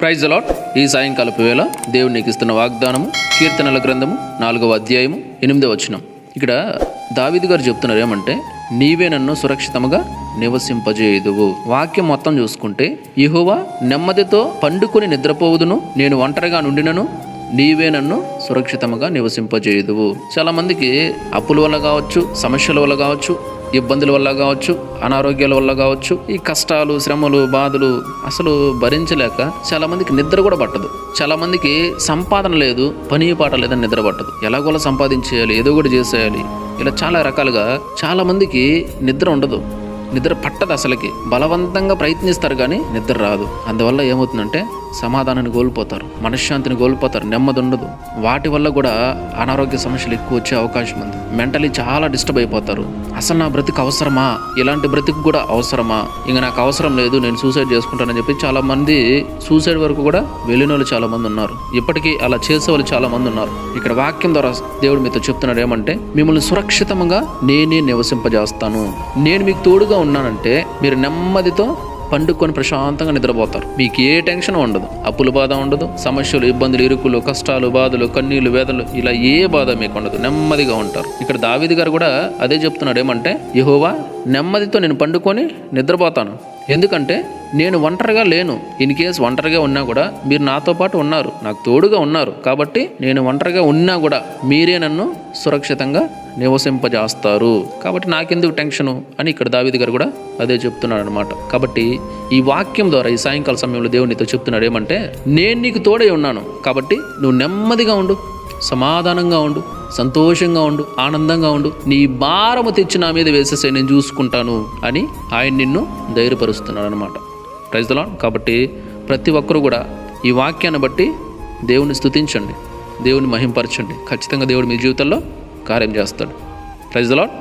Praise the lord. ఈ సాయంకాలపు వేళ దేవుడు నీకు ఇస్తున్న వాగ్దానము కీర్తనల గ్రంథము 4వ అధ్యాయము 8వ వచనం. ఇక్కడ దావీదు గారు చెప్తున్నారు ఏమంటే, నీవే నన్ను సురక్షితముగా నివసింపజేయుదువు. వాక్యం మొత్తం చూసుకుంటే, యెహోవా నెమ్మదితో పండుకొని నిద్రపోవుదును, నేను ఒంటరిగా నుండినను నీవే నన్ను సురక్షితముగా నివసింపజేయుదువు. చాలా మందికి అప్పుల వల్ల కావచ్చు, సమస్యల వల్ల కావచ్చు, ఇబ్బందుల వల్ల కావచ్చు, అనారోగ్యాల వల్ల కావచ్చు, ఈ కష్టాలు, శ్రమలు, బాధలు అసలు భరించలేక చాలా మందికి నిద్ర కూడా పట్టదు. చాలా మందికి సంపాదన లేదు, పని పాట లేదని నిద్ర పట్టదు. ఎలాగోలా సంపాదించేయాలి, ఏదో కూడా చేసేయాలి, ఇలా చాలా రకాలుగా చాలా మందికి నిద్ర ఉండదు, నిద్ర పట్టదు. అసలుకి బలవంతంగా ప్రయత్నిస్తారు కానీ నిద్ర రాదు. అందువల్ల ఏమవుతుందంటే సమాధానాన్ని కోల్పోతారు, మనశ్శాంతిని కోల్పోతారు, నెమ్మది ఉండదు. వాటి వల్ల కూడా అనారోగ్య సమస్యలు ఎక్కువ వచ్చే అవకాశం ఉంది. మెంటలీ చాలా డిస్టర్బ్ అయిపోతారు. అసలు నా బ్రతికి అవసరమా, ఇలాంటి బ్రతికి కూడా అవసరమా, ఇంకా నాకు అవసరం లేదు, నేను సూసైడ్ చేసుకుంటానని చెప్పి చాలా మంది సూసైడ్ వరకు కూడా వెళ్ళిన వాళ్ళు చాలా మంది ఉన్నారు. ఇప్పటికీ అలా చేసే వాళ్ళు చాలా మంది ఉన్నారు. ఇక్కడ వాక్యం ద్వారా దేవుడు మీతో చెప్తున్నాడు ఏమంటే, మిమ్మల్ని సురక్షితంగా నేనే నివసింపజేస్తాను. నేను మీకు తోడుగా ఉన్నానంటే మీరు నెమ్మదితో పండుకొని ప్రశాంతంగా నిద్రపోతారు. మీకు ఏ టెన్షన్ ఉండదు, అప్పుల బాధ ఉండదు, సమస్యలు, ఇబ్బందులు, ఇరుకులు, కష్టాలు, బాధలు, కన్నీళ్లు, వేదలు, ఇలా ఏ బాధ మీకు ఉండదు, నెమ్మదిగా ఉంటారు. ఇక్కడ దావీదు గారు కూడా అదే చెప్తున్నాడు ఏమంటే, యెహోవా నెమ్మదితో నేను పండుకొని నిద్రపోతాను, ఎందుకంటే నేను ఒంటరిగా లేను. ఇన్ కేస్ ఒంటరిగా ఉన్నా కూడా మీరు నాతో పాటు ఉన్నారు, నాకు తోడుగా ఉన్నారు. కాబట్టి నేను ఒంటరిగా ఉన్నా కూడా మీరే నన్ను సురక్షితంగా నివసింపజేస్తారు. కాబట్టి నాకెందుకు టెన్షను అని ఇక్కడ దావీదు గారు కూడా అదే చెప్తున్నాడు అనమాట. కాబట్టి ఈ వాక్యం ద్వారా ఈ సాయంకాల సమయంలో దేవునితో చెప్తున్నాడు ఏమంటే, నేను నీకు తోడై ఉన్నాను, కాబట్టి నువ్వు నెమ్మదిగా ఉండు, సమాధానంగా ఉండు, సంతోషంగా ఉండు, ఆనందంగా ఉండు, నీ భారము తెచ్చి నా మీద వేసేసే, నేను చూసుకుంటాను అని ఆయన నిన్ను ధైర్యపరుస్తున్నాడు అనమాట. Praise the lord. కాబట్టి ప్రతి ఒక్కరూ కూడా ఈ వాక్యాన్ని బట్టి దేవుని స్తుతించండి, దేవుని మహింపరచండి. ఖచ్చితంగా దేవుడు మీ జీవితంలో కార్యం చేస్తాడు. Praise the lord.